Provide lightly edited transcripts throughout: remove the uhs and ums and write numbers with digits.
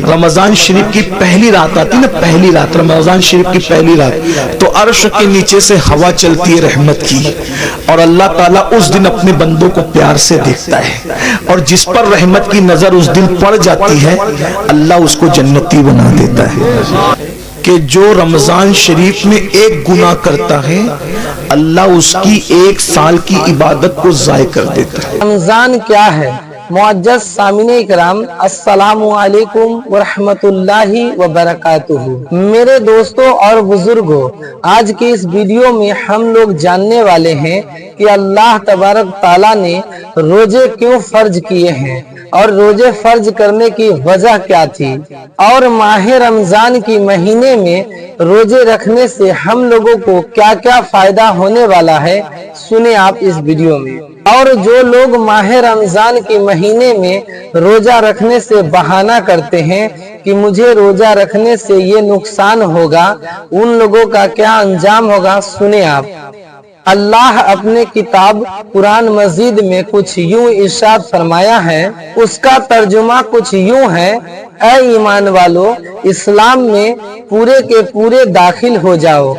رمضان شریف کی پہلی رات آتی نا، پہلی رات رمضان شریف کی پہلی رات، تو عرش کے نیچے سے ہوا چلتی ہے رحمت کی، اور اللہ تعالیٰ اس دن اپنے بندوں کو پیار سے دیکھتا ہے، اور جس پر رحمت کی نظر اس دن پڑ جاتی ہے اللہ اس کو جنتی بنا دیتا ہے۔ کہ جو رمضان شریف میں ایک گناہ کرتا ہے اللہ اس کی 1 سال کی عبادت کو ضائع کر دیتا ہے۔ رمضان کیا ہے؟ معزز سامعین اکرام، السلام علیکم ورحمۃ اللہ وبرکاتہ۔ میرے دوستوں اور بزرگوں، آج کی اس ویڈیو میں ہم لوگ جاننے والے ہیں کہ اللہ تبارک تعالیٰ نے روزے کیوں فرض کیے ہیں اور روزے فرض کرنے کی وجہ کیا تھی، اور ماہ رمضان کی مہینے میں روزے رکھنے سے ہم لوگوں کو کیا کیا فائدہ ہونے والا ہے، سنیں آپ اس ویڈیو میں۔ اور جو لوگ ماہ رمضان کے مہینے میں روزہ رکھنے سے بہانہ کرتے ہیں کہ مجھے روزہ رکھنے سے یہ نقصان ہوگا، ان لوگوں کا کیا انجام ہوگا، سنیں آپ۔ اللہ اپنے کتاب قرآن مجید میں کچھ یوں ارشاد فرمایا ہے، اس کا ترجمہ کچھ یوں ہے: اے ایمان والو، اسلام میں پورے کے پورے داخل ہو جاؤ۔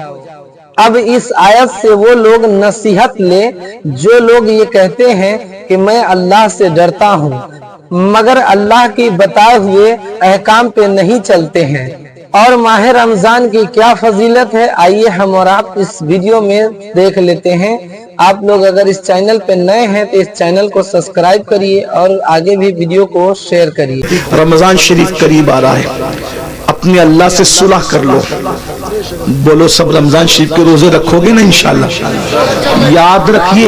اب اس آیت سے وہ لوگ نصیحت لے جو لوگ یہ کہتے ہیں کہ میں اللہ سے ڈرتا ہوں مگر اللہ کی بتائے ہوئے احکام پہ نہیں چلتے ہیں۔ اور ماہ رمضان کی کیا فضیلت ہے، آئیے ہم اور آپ اس ویڈیو میں دیکھ لیتے ہیں۔ آپ لوگ اگر اس چینل پہ نئے ہیں تو اس چینل کو سبسکرائب کریے اور آگے بھی ویڈیو کو شیئر کریے۔ رمضان شریف قریب آ رہا ہے، اپنے اللہ سے صلح کر لو۔ بولو سب رمضان شریف کے روزے رکھو گے نا انشاءاللہ؟ یاد رکھیے،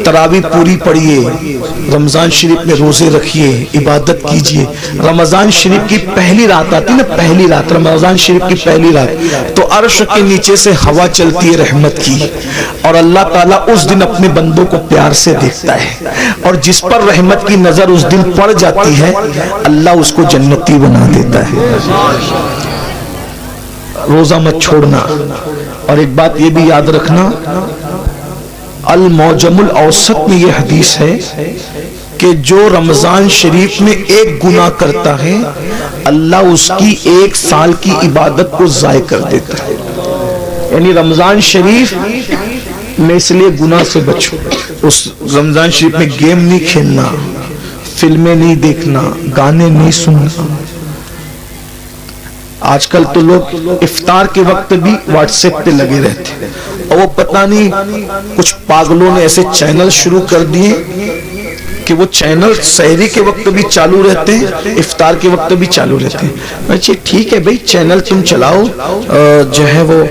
تراویح پوری پڑھیے، رمضان شریف میں روزے رکھیے، عبادت کیجئے۔ رمضان شریف کی پہلی رات آتی نا، پہلی رات رمضان شریف کی پہلی رات، تو عرش کے نیچے سے ہوا چلتی ہے رحمت کی، اور اللہ تعالیٰ اس دن اپنے بندوں کو پیار سے دیکھتا ہے، اور جس پر رحمت کی نظر اس دن پڑ جاتی ہے اللہ اس کو جنتی بنا دیتا ہے۔ روزہ مت چھوڑنا، اور ایک بات یہ بھی یاد رکھنا، المعجم الاوسط میں یہ حدیث ہے کہ جو رمضان شریف میں ایک گناہ کرتا ہے اللہ اس کی 1 سال کی عبادت کو ضائع کر دیتا ہے۔ یعنی رمضان شریف میں اس لیے گناہ سے بچو، اس رمضان شریف میں گیم نہیں کھیلنا، فلمیں نہیں دیکھنا، گانے نہیں سننا۔ آج کل تو لوگ افطار کے وقت بھی واٹس ایپ پہ لگے رہتے ہیں، اور وہ پتہ نہیں کچھ پاگلوں نے ایسے چینل شروع کر دیے کہ وہ چینل سحری کے وقت بھی چالو رہتے ہیں، افطار کے وقت بھی چالو رہتے ہیں۔ اچھا ٹھیک ہے بھئی، چینل تم چلاؤ، جو ہے وہ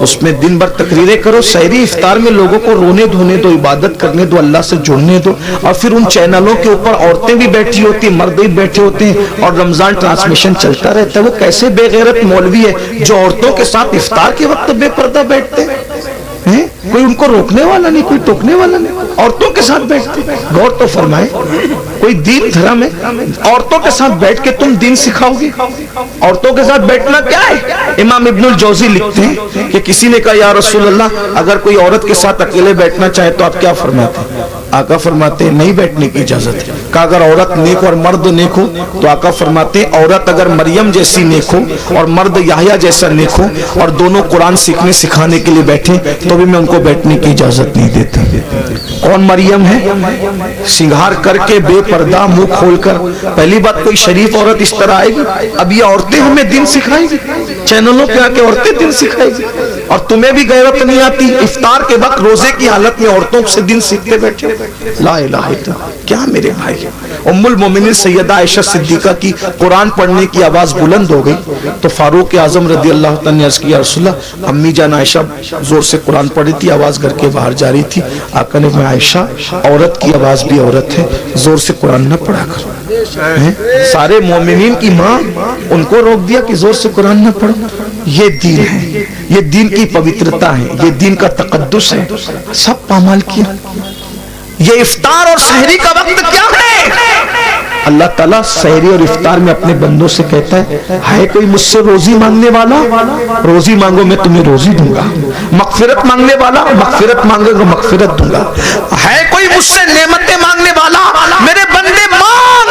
اس میں دن بھر تقریریں کرو، سحری افطار میں لوگوں کو رونے دھونے دو، عبادت کرنے دو، اللہ سے جڑنے دو، اور پھر ان چینلوں کے اوپر عورتیں بھی بیٹھی ہوتی ہیں، مرد بھی بیٹھے ہوتے ہیں، اور رمضان ٹرانسمیشن چلتا رہتا ہے۔ وہ کیسے بے غیرت مولوی ہے جو عورتوں کے ساتھ افطار کے وقت بے پردہ بیٹھتے ہیں؟ کوئی ان کو روکنے والا نہیں، کوئی ٹوکنے والا نہیں، عورتوں کے ساتھ بیٹھتے۔ غور تو فرمائے، کوئی دین دھرم ہے عورتوں کے ساتھ بیٹھ کے تم دین سکھاؤ گے؟ عورتوں کے ساتھ بیٹھنا کیا ہے؟ امام ابن الجوزی لکھتے ہیں کہ کسی نے کہا یا رسول اللہ، اگر کوئی عورت کے ساتھ اکیلے بیٹھنا چاہے تو آپ کیا فرماتے ہیں؟ آقا فرماتے ہیں نہیں بیٹھنے کی اجازت ہے۔ کہا اگر عورت نیک اور مرد نیک ہو تو آقا فرماتے ہیں عورت اگر مریم جیسی نیک ہو اور مرد یحییٰ جیسا نیک ہو اور دونوں قرآن سیکھنے سکھانے کے لیے بیٹھیں تو بھی میں ان کو بیٹھنے کی اجازت نہیں دیتا۔ کون مریم ہے؟ سنگھار کر کے بے پردہ منہ کھول کر، پہلی بات کوئی شریف عورت اس طرح آئے گی؟ اب یہ عورتیں ہمیں دین سکھائیں گی، چینلوں پہ آ کے عورتیں دین سکھائیں گی، اور تمہیں بھی غیرت نہیں آتی افطار کے وقت روزے کی حالت میں عورتوں سے دین سیکھتے بیٹھے؟ لا الہ الا اللہ۔ کیا میرے بھائی، ام المومنین سیدہ عائشہ صدیقہ کی قرآن پڑھنے کی آواز بلند ہو گئی تو فاروق اعظم رضی اللہ تعالیٰ نے عرض کیا رسول اللہ، امی جان عائشہ زور سے قرآن پڑھی تھی، آواز گھر کے باہر جا رہی تھی۔ آقا نے میں عائشہ عورت کی آواز بھی عورت ہے، زور سے قرآن نہ پڑھا کر۔ سارے مومنین کی ماں، ان کو روک دیا کہ زور سے قرآن نہ پڑھو۔ یہ دین ہے، یہ دین کی پوترتا ہے، یہ دین کا تقدس ہے، سب پامال کیا۔ یہ افطار اور سحری کا وقت کیا ہے؟ اللہ تعالیٰ سحری اور افطار میں اپنے بندوں سے کہتا ہے کوئی مجھ سے روزی مانگنے والا؟ روزی مانگو میں تمہیں روزی دوں گا۔ مغفرت مانگنے والا؟ مغفرت مانگے گا مغفرت دوں گا۔ ہے کوئی مجھ سے نعمتیں مانگنے والا؟ میرے بندے مانگ،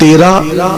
13,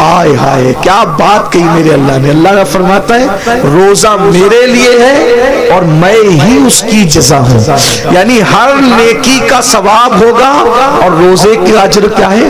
آئے ہائے کیا بات کہی میرے اللہ نے. اللہ فرماتا ہے روزہ میرے لیے ہے اور میں ہی اس کی جزا ہوں. یعنی ہر نیکی کا ثواب ہوگا اور روزے کی اجر کیا ہے؟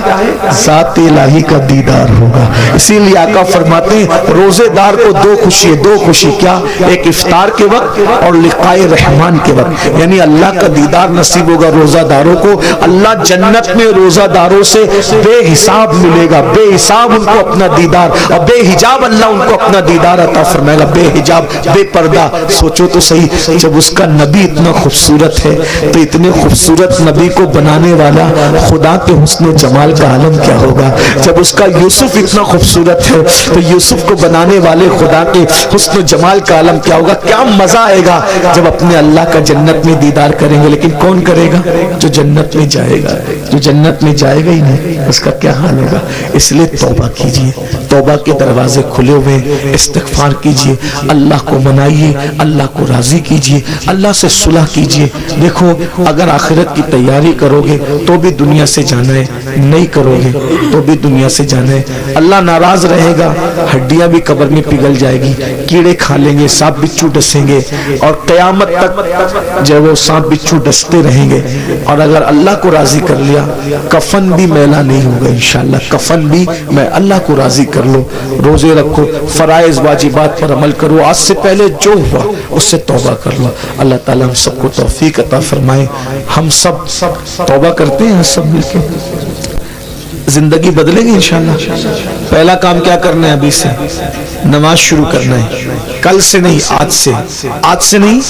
ذات الہی کا دیدار ہوگا. اسی لیے آقا فرماتے ہیں روزے دار کو دو خوشی ہے, دو خوشی کیا؟ ایک افطار کے وقت اور لقائے رحمان کے وقت. یعنی اللہ کا دیدار نصیب ہوگا روزہ داروں کو. اللہ جنت میں روزہ داروں سے بے حساب ملے گا, بے حساب ان کو اپنا دیدار, اور بے حجاب اللہ ان کو اپنا دیدار عطا فرمائے گا. بے حجاب, بے پردہ. سوچو تو صحیح, جب اس کا نبی اتنا خوبصورت ہے تو اتنے خوبصورت نبی کو بنانے والا خدا کے حسن و جمال کا عالم کیا ہوگا. جب اس کا یوسف اتنا خوبصورت ہے تو یوسف کو بنانے والے خدا کے حسن و جمال کا عالم کیا ہوگا. کیا مزہ آئے گا جب اپنے اللہ کا جنت میں دیدار کریں گے. لیکن کون کرے گا؟ جو جنت میں جائے گا. جو جنت میں جائے گا ہی نہیں اس کا کیا حال ہوگا. اس لیے توبہ کیجئے, توبہ کے دروازے کھلے ہوئے, استغفار کیجئے, اللہ کو منائیے, اللہ کو راضی کیجئے, اللہ سے صلح کیجئے. دیکھو اگر آخرت کی تیاری کرو گے تو بھی دنیا سے جانا ہے, نہیں کرو گے تو بھی دنیا سے جانا ہے. اللہ ناراض رہے گا, ہڈیاں بھی قبر میں پگھل جائے گی, کیڑے کھا لیں گے, سانپ بچھو ڈسیں گے, اور قیامت تک جو وہ سانپ بچھو ڈستے رہیں گے. اور اگر اللہ کو راضی کر لیا کفن بھی میلا نہیں ہوگا انشاءاللہ. کفن بھی میں اللہ کو راضی کر لو. روزے رکھو, فرائض واجبات پر عمل کرو, آج سے پہلے جو ہوا اس سے توبہ کر لو. اللہ تعالیٰ ہم سب کو توفیق عطا فرمائے. ہم سب توبہ کرتے ہیں سب مل کے, زندگی بدلے گی انشاءاللہ. پہلا کام کیا کرنا ہے؟ ابھی سے نماز شروع کرنا ہے. کل سے نہیں, آج سے. آج سے نہیں,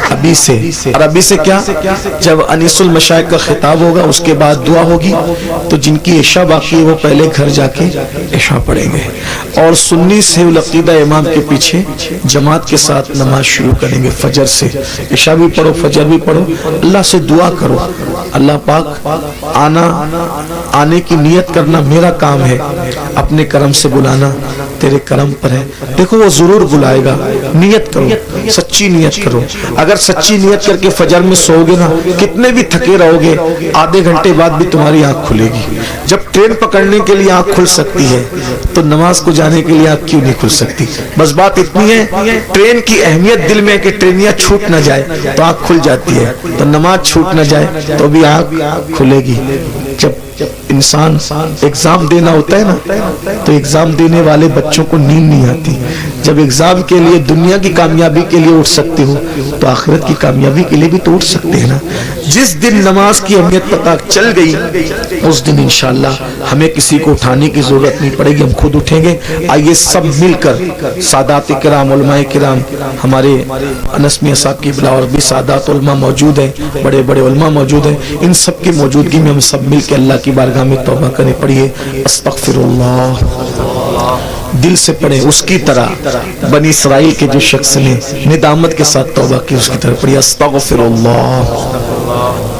ابھی سے. اور ابھی سے کیا؟ جب انیس المشائخ کا خطاب ہوگا اس کے بعد دعا ہوگی تو جن کی عشاء باقی ہے وہ پہلے گھر جا کے عشاء پڑھیں گے, اور سنی سے العقیدہ امام کے پیچھے جماعت کے ساتھ نماز شروع کریں گے فجر سے. عشاء بھی پڑھو, فجر بھی پڑھو, اللہ سے دعا کرو. اللہ پاک آنے کی نیت کرنا میرا کام ہے, اپنے کرم سے بلانا تیرے کرم پر ہے. دیکھو وہ ضرور بلائے گا. نیت کرو, سچی نیت کرو. اگر سچی نیت کر کے فجر میں سو گے نا, کتنے بھی تھکے رہو گے, آدھے گھنٹے بعد بھی تمہاری آنکھ کھلے گی. جب ٹرین پکڑنے کے لیے آنکھ کھل سکتی ہے تو نماز کو جانے کے لیے آنکھ کیوں نہیں کھل سکتی؟ بس بات اتنی ہے, ٹرین کی اہمیت دل میں ہے کہ ٹرینیاں چھوٹ نہ جائے تو آنکھ کھل جاتی ہے, تو نماز چھوٹ نہ جائے تو بھی آنکھ کھلے گی. جب انسان ایگزام دینا ہوتا ہے نا تو ایگزام دینے والے بچوں کو نیند نہیں آتی. جب ایگزام کے لیے دنیا کی کامیابی کے لیے اٹھ سکتے ہو تو آخرت کی کامیابی کے لیے بھی تو اٹھ سکتے ہیں نا. جس دن نماز کی اہمیت پتہ چل گئی اس دن انشاءاللہ ہمیں کسی کو اٹھانے کی ضرورت نہیں پڑے گی, ہم خود اٹھیں گے. آئیے سب مل کر سادات کرام, علماء کرام, ہمارے انس میاں صاحب کی بلا اور بھی سادات علماء موجود ہیں, بڑے بڑے علماء موجود ہیں, ان سب کی موجودگی میں ہم سب مل کے اللہ کی بارگاہ میں توبہ کریں. پڑھیے استغفر اللہ, دل سے پڑھیں اس کی طرح بنی اسرائیل کے جو شخص نے ندامت کے ساتھ توبہ کی اس کی طرح پڑھیے استغفر اللہ,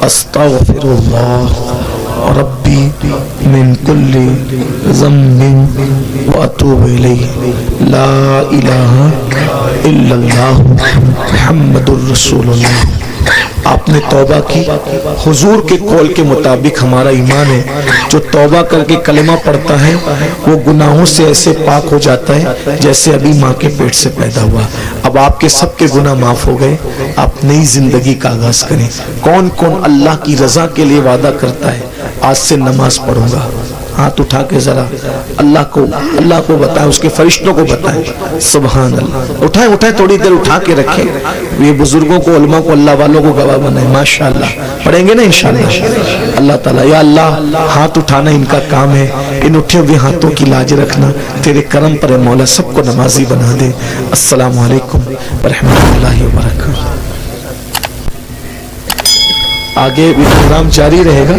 استغفر اللہ ربی من کل ذنب واتوب الیہ لا الہ الا اللہ محمد الرسول اللہ. آپ نے توبہ کی, حضور کے قول کے مطابق ہمارا ایمان ہے, جو توبہ کر کے کلمہ پڑھتا ہے وہ گناہوں سے ایسے پاک ہو جاتا ہے جیسے ابھی ماں کے پیٹ سے پیدا ہوا. اب آپ کے سب کے گناہ معاف ہو گئے, آپ نئی زندگی کا آغاز کریں. کون کون اللہ کی رضا کے لیے وعدہ کرتا ہے آج سے نماز پڑھوں گا؟ ہاتھ اٹھا کے ذرا اللہ کو بتائیں, اس کے فرشتوں کو بتائیں. سبحان اللہ, اٹھائیں تھوڑی دیر اٹھا کے رکھیں. یہ بزرگوں کو, علماء کو, اللہ والوں کو گواہ بنائیں. ماشاءاللہ پڑھیں گے نا انشاءاللہ. اللہ تعالیٰ, یا اللہ ہاتھ اٹھانا ان کا کام ہے, ان اٹھے ہوئے ہاتھوں کی لاج رکھنا تیرے کرم پر ہے مولا, سب کو نمازی بنا دے. السلام علیکم ورحمۃ اللہ وبرکاتہ. آگے پروگرام جاری رہے گا.